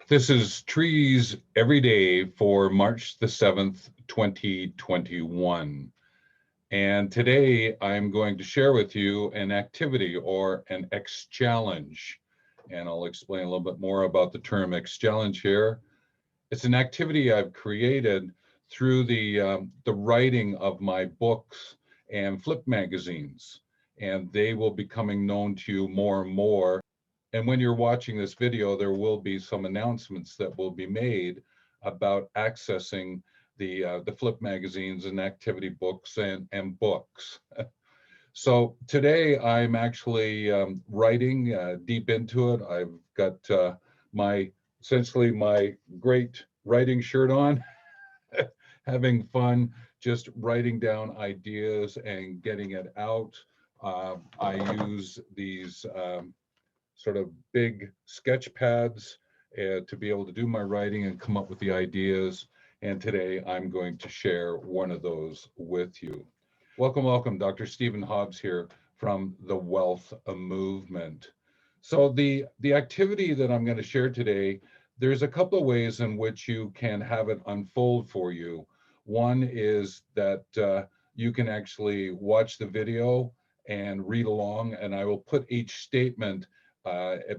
This is Trees Every Day for March the 7th, 2021. And today I'm going to share with you an activity or an ExChallenge. And I'll explain a little bit more about the term ExChallenge here. It's an activity I've created through the writing of my books and flip magazines. And they will be coming known to you more and more. And when you're watching this video, there will be some announcements that will be made about accessing the flip magazines and activity books and books. So today I'm actually writing deep into it. I've got essentially my great writing shirt on, having fun, just writing down ideas and getting it out. I use these sort of big sketch pads to be able to do my writing and come up with the ideas. And today I'm going to share one of those with you. Welcome, welcome. Dr. Stephen Hobbs here from the Wellth Movement. So the activity that I'm going to share today, there's a couple of ways in which you can have it unfold for you. One is that you can actually watch the video and read along, and I will put each statement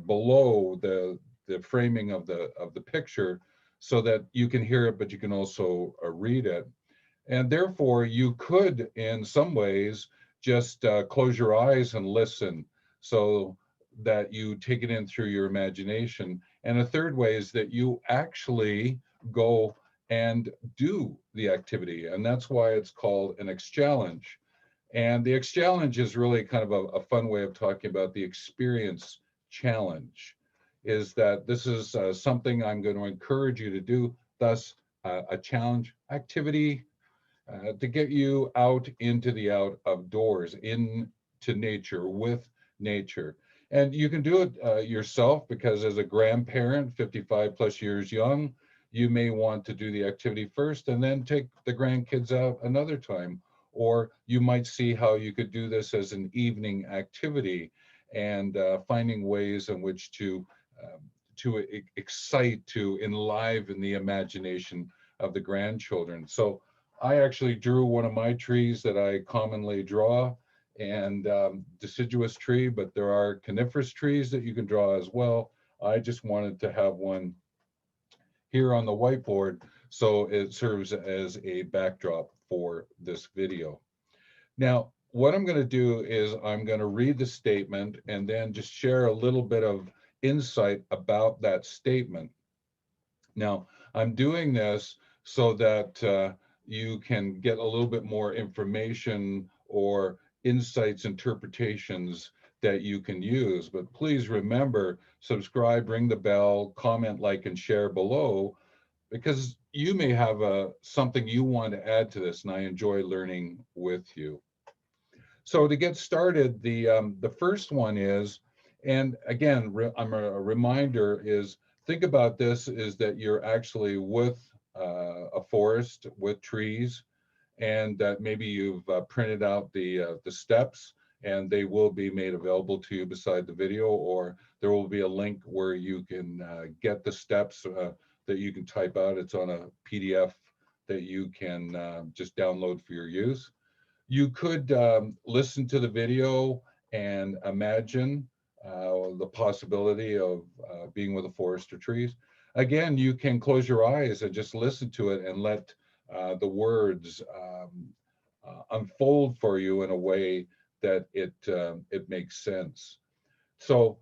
below the framing of the picture so that you can hear it, but you can also read it. And therefore, you could, in some ways, just close your eyes and listen so that you take it in through your imagination. And a third way is that you actually go and do the activity. And that's why it's called an ExChallenge. And the ExChallenge is really kind of a fun way of talking about the experience challenge, is that this is something I'm going to encourage you to do, thus a challenge activity to get you out into the out of doors, into nature, with nature. And you can do it yourself, because as a grandparent, 55 plus years young, you may want to do the activity first and then take the grandkids out another time. Or you might see how you could do this as an evening activity, and finding ways in which to excite, to enliven the imagination of the grandchildren. So I actually drew one of my trees that I commonly draw, and deciduous tree, but there are coniferous trees that you can draw as well. I just wanted to have one here on the whiteboard so it serves as a backdrop for this video. Now, what I'm going to do is I'm going to read the statement and then just share a little bit of insight about that statement. Now, I'm doing this so that you can get a little bit more information or insights, interpretations that you can use. But please remember, subscribe, ring the bell, comment, like, and share below, because you may have something you want to add to this, and I enjoy learning with you. So to get started, the first one is, and again, I'm a reminder is, think about this is that you're actually with a forest with trees, and that maybe you've printed out the steps, and they will be made available to you beside the video, or there will be a link where you can get the steps that you can type out. It's on a PDF that you can just download for your use. You could listen to the video and imagine the possibility of being with a forest or trees. Again, you can close your eyes and just listen to it and let the words unfold for you in a way that it makes sense. So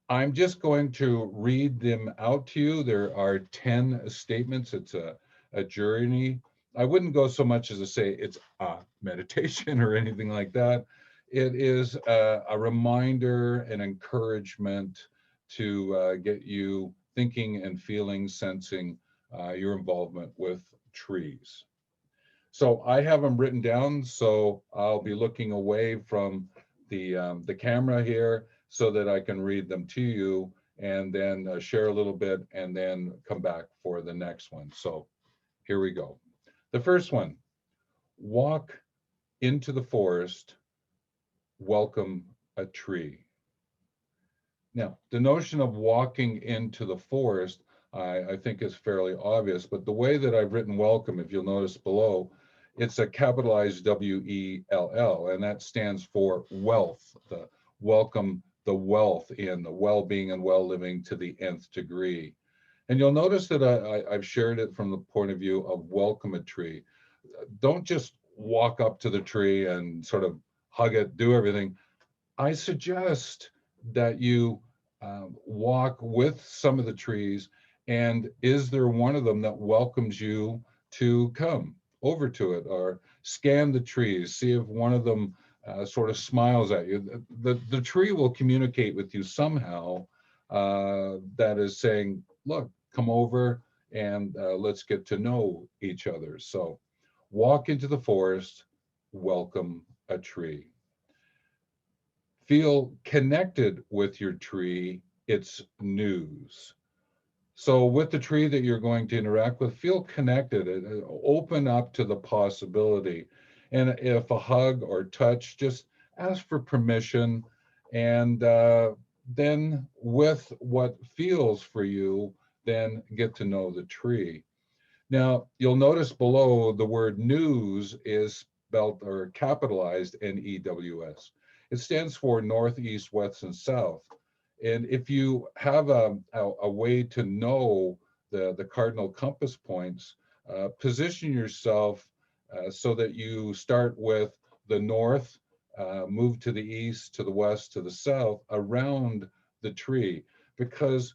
I'm just going to read them out to you. There are 10 statements. It's a journey. I wouldn't go so much as to say it's a meditation or anything like that. It is a reminder, an encouragement to get you thinking and feeling, sensing your involvement with trees. So I have them written down, so I'll be looking away from the camera here so that I can read them to you, and then share a little bit and then come back for the next one. So here we go. The first one: walk into the forest, welcome a tree. Now, the notion of walking into the forest, I think is fairly obvious, but the way that I've written WELLcome, if you'll notice below, it's a capitalized WELL, and that stands for wealth, the welcome, the wealth in the well-being and well-living to the nth degree. And you'll notice that I've shared it from the point of view of welcome a tree. Don't just walk up to the tree and sort of hug it, do everything. I suggest that you walk with some of the trees, and is there one of them that welcomes you to come over to it, or scan the trees, see if one of them sort of smiles at you. The tree will communicate with you somehow that is saying, look, come over and let's get to know each other. So walk into the forest, welcome a tree. Feel connected with your tree, it's news. So with the tree that you're going to interact with, feel connected, open up to the possibility. And if a hug or touch, just ask for permission. And then with what feels for you, then get to know the tree. Now, you'll notice below the word news is spelled or capitalized NEWS. It stands for north, east, west, and south. And if you have a way to know the cardinal compass points, position yourself so that you start with the north, move to the east, to the west, to the south, around the tree, because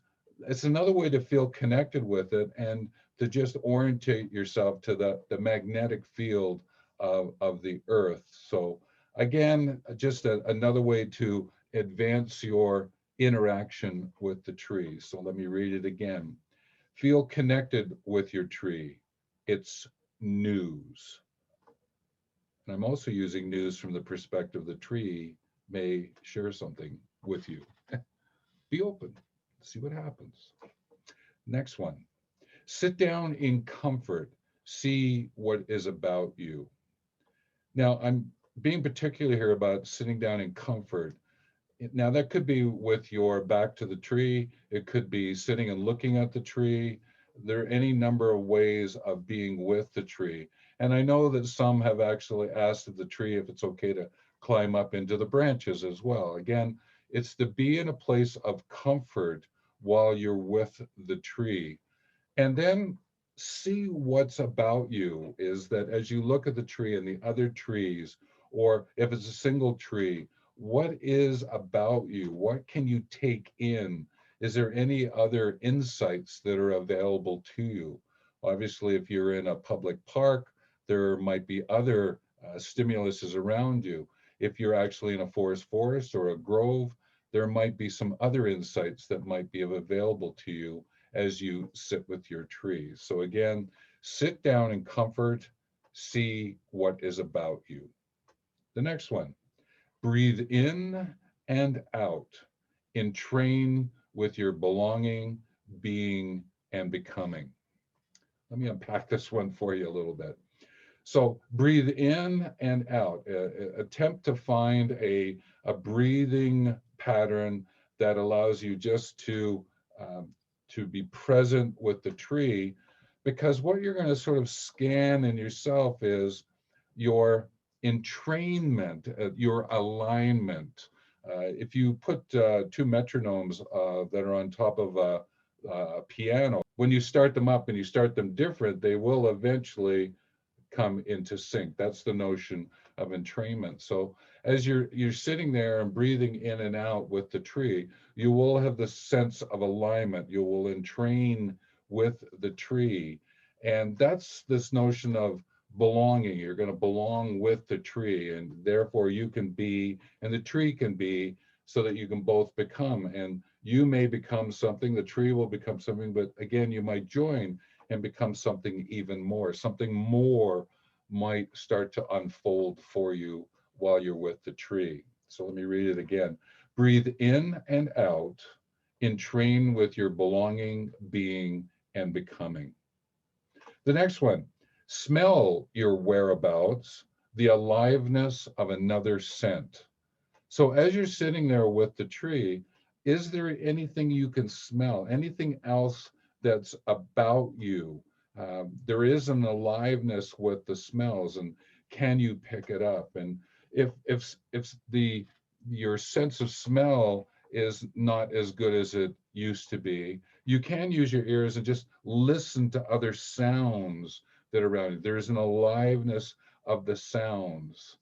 it's another way to feel connected with it and to just orientate yourself to the magnetic field of the earth. So again, just another way to advance your interaction with the tree. So let me read it again. Feel connected with your tree. It's news. And I'm also using news from the perspective the tree may share something with you. Be open, see what happens. Next one. Sit down in comfort, see what is about you. Now, I'm being particular here about sitting down in comfort. Now, that could be with your back to the tree. It could be sitting and looking at the tree. There are any number of ways of being with the tree. And I know that some have actually asked of the tree if it's okay to climb up into the branches as well. Again, it's to be in a place of comfort while you're with the tree. And then see what's about you, is that as you look at the tree and the other trees, or if it's a single tree, what is about you? What can you take in? Is there any other insights that are available to you? Obviously, if you're in a public park, there might be other stimuluses around you. If you're actually in a forest or a grove, there might be some other insights that might be available to you as you sit with your trees. So again, sit down in comfort, see what is about you. The next one, breathe in and out, entrain with your belonging, being, and becoming. Let me unpack this one for you a little bit. So breathe in and out. Attempt to find a breathing pattern that allows you just to be present with the tree, because what you're going to sort of scan in yourself is your entrainment, your alignment. If you put two metronomes that are on top of a piano, when you start them up and you start them different, they will eventually come into sync. That's the notion of entrainment. So as you're sitting there and breathing in and out with the tree, you will have the sense of alignment. You will entrain with the tree. And that's this notion of belonging. You're going to belong with the tree, and therefore you can be, and the tree can be, so that you can both become. And you may become something, the tree will become something, but again, you might join and become something even more. Something more might start to unfold for you while you're with the tree. So let me read it again. Breathe in and out, entrain with your belonging, being, and becoming. The next one, smell your whereabouts, the aliveness of another scent. So as you're sitting there with the tree, is there anything you can smell, anything else that's about you. There is an aliveness with the smells, and can you pick it up? And if the your sense of smell is not as good as it used to be, you can use your ears and just listen to other sounds that are around you. There is an aliveness of the sounds.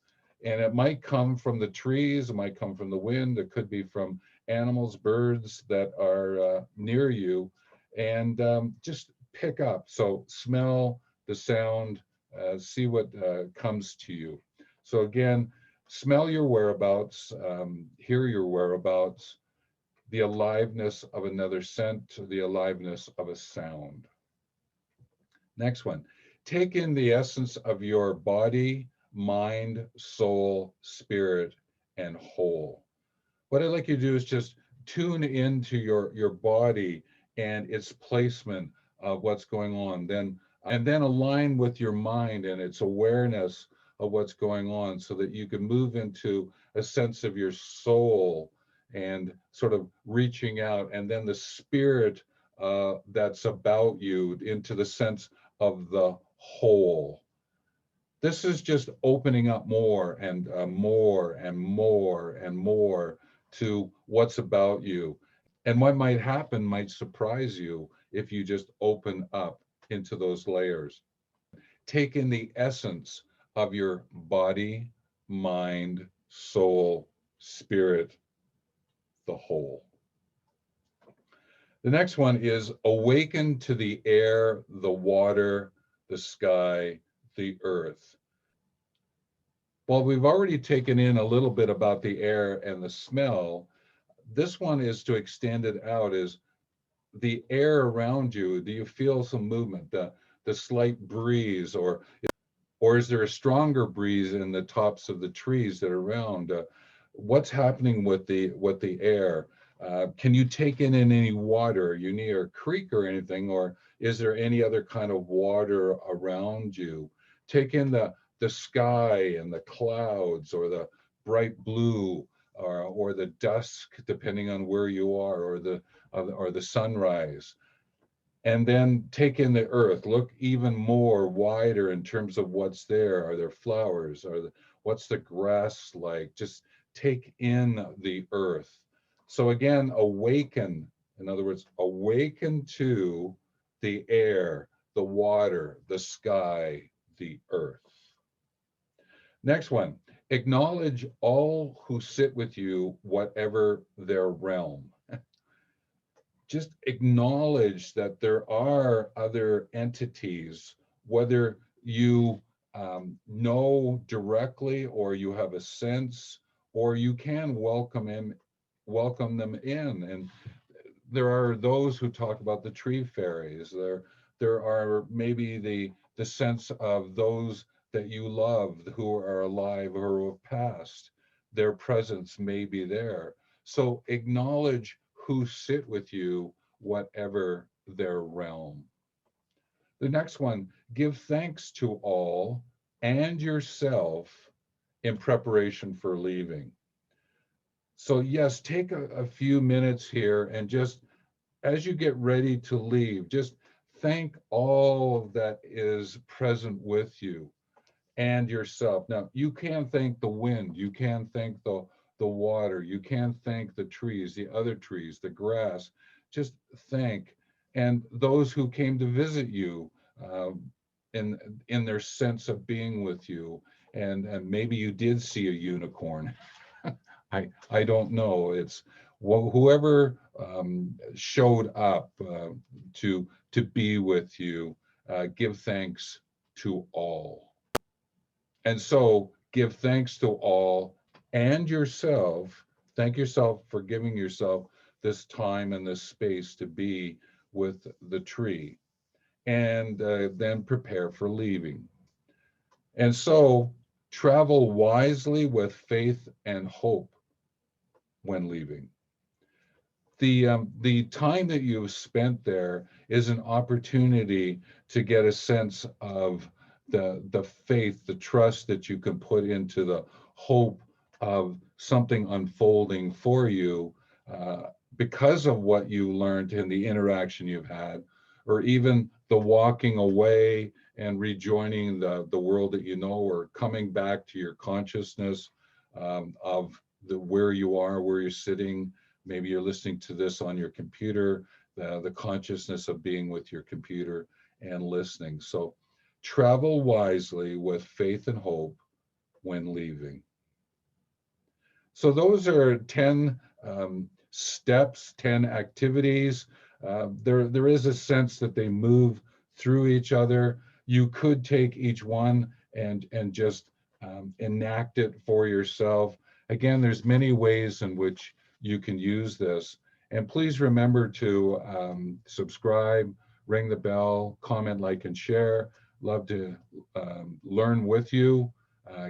And it might come from the trees, it might come from the wind, it could be from animals, birds that are near you, and just pick up. So smell the sound, see what comes to you. So again, smell your whereabouts, hear your whereabouts, the aliveness of another scent, the aliveness of a sound. Next one, take in the essence of your body, mind, soul, spirit, and whole. What I'd like you to do is just tune into your body and its placement of what's going on. Then align with your mind and its awareness of what's going on so that you can move into a sense of your soul and sort of reaching out, and then the spirit that's about you into the sense of the whole. This is just opening up more and more and more and more to what's about you. And what might happen might surprise you if you just open up into those layers. Take in the essence of your body, mind, soul, spirit, the whole. The next one is awaken to the air, the water, the sky, the earth. Well, we've already taken in a little bit about the air and the smell. This one is to extend it out is the air around you. Do you feel some movement, the slight breeze, or is there a stronger breeze in the tops of the trees that are around? What's happening with the air? Can you take in any water? Are you near a creek or anything, or is there any other kind of water around you? Take in the sky and the clouds, or the bright blue, or the dusk, depending on where you are, or the sunrise. And then take in the earth. Look even more wider in terms of what's there. Are there flowers? What's the grass like? Just take in the earth. So again, awaken. In other words, awaken to the air, the water, the sky, the earth. Next one, acknowledge all who sit with you, whatever their realm. Just acknowledge that there are other entities, whether you know directly or you have a sense, or you can welcome them in. And there are those who talk about the tree fairies. There are maybe the sense of those that you love who are alive or who have passed. Their presence may be there. So acknowledge who sit with you, whatever their realm. The next one, give thanks to all and yourself in preparation for leaving. So yes, take a few minutes here and just as you get ready to leave, just thank all that is present with you and yourself. Now, you can thank the wind, you can thank the water, you can thank the trees, the other trees, the grass. Just thank. And those who came to visit you in their sense of being with you. And maybe you did see a unicorn. I don't know. It's whoever showed up to be with you. Give thanks to all. And so give thanks to all and yourself. Thank yourself for giving yourself this time and this space to be with the tree, and then prepare for leaving. And so travel wisely with faith and hope when leaving. The time that you've spent there is an opportunity to get a sense of the faith, the trust that you can put into the hope of something unfolding for you because of what you learned in the interaction you've had or even the walking away and rejoining the world that you know, or coming back to your consciousness of where you are, where you're sitting. Maybe you're listening to this on your computer, the consciousness of being with your computer and listening. So travel wisely with faith and hope when leaving. So those are 10 steps, 10 activities. There is a sense that they move through each other. You could take each one and just enact it for yourself. Again, there's many ways in which you can use this. And please remember to subscribe, ring the bell, comment, like, and share. Love to learn with you,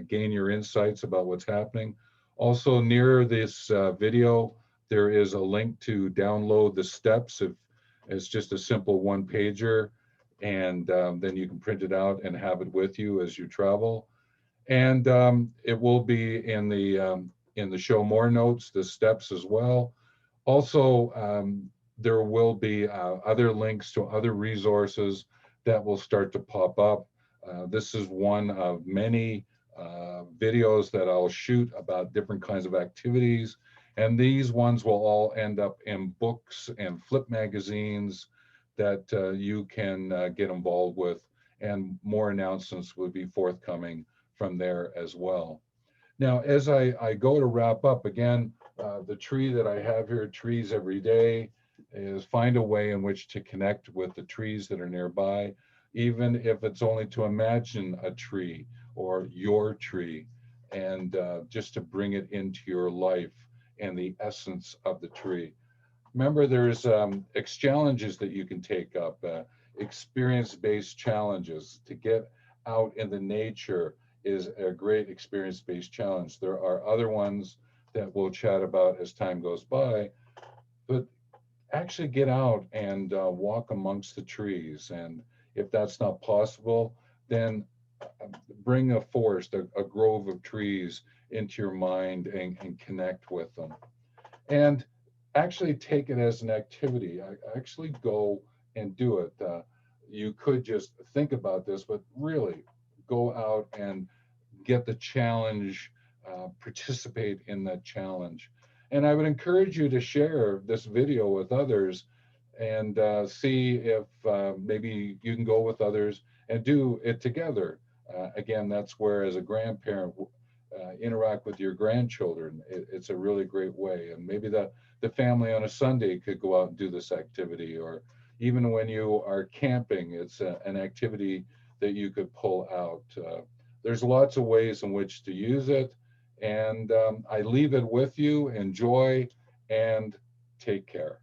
gain your insights about what's happening. Also, near this video, there is a link to download the steps. If it's just a simple one-pager, and then you can print it out and have it with you as you travel. And it will be in the show more notes, the steps as well. Also, there will be other links to other resources that will start to pop up. This is one of many videos that I'll shoot about different kinds of activities. And these ones will all end up in books and flip magazines that you can get involved with. And more announcements will be forthcoming from there as well. Now, as I go to wrap up, again, the tree that I have here, Trees Every Day, is find a way in which to connect with the trees that are nearby, even if it's only to imagine a tree or your tree, and just to bring it into your life and the essence of the tree. Remember, there's ExChallenges that you can take up, experience-based challenges. To get out in the nature is a great experience-based challenge. There are other ones that we'll chat about as time goes by, but actually get out and walk amongst the trees. And if that's not possible, then bring a forest, a grove of trees into your mind and connect with them. And actually take it as an activity. Actually go and do it. You could just think about this, but really go out and get the challenge, participate in that challenge. And I would encourage you to share this video with others and see if maybe you can go with others and do it together. Again, that's where, as a grandparent, interact with your grandchildren. It's a really great way. And maybe the family on a Sunday could go out and do this activity, or even when you are camping, it's an activity that you could pull out. There's lots of ways in which to use it, and I leave it with you. Enjoy and take care.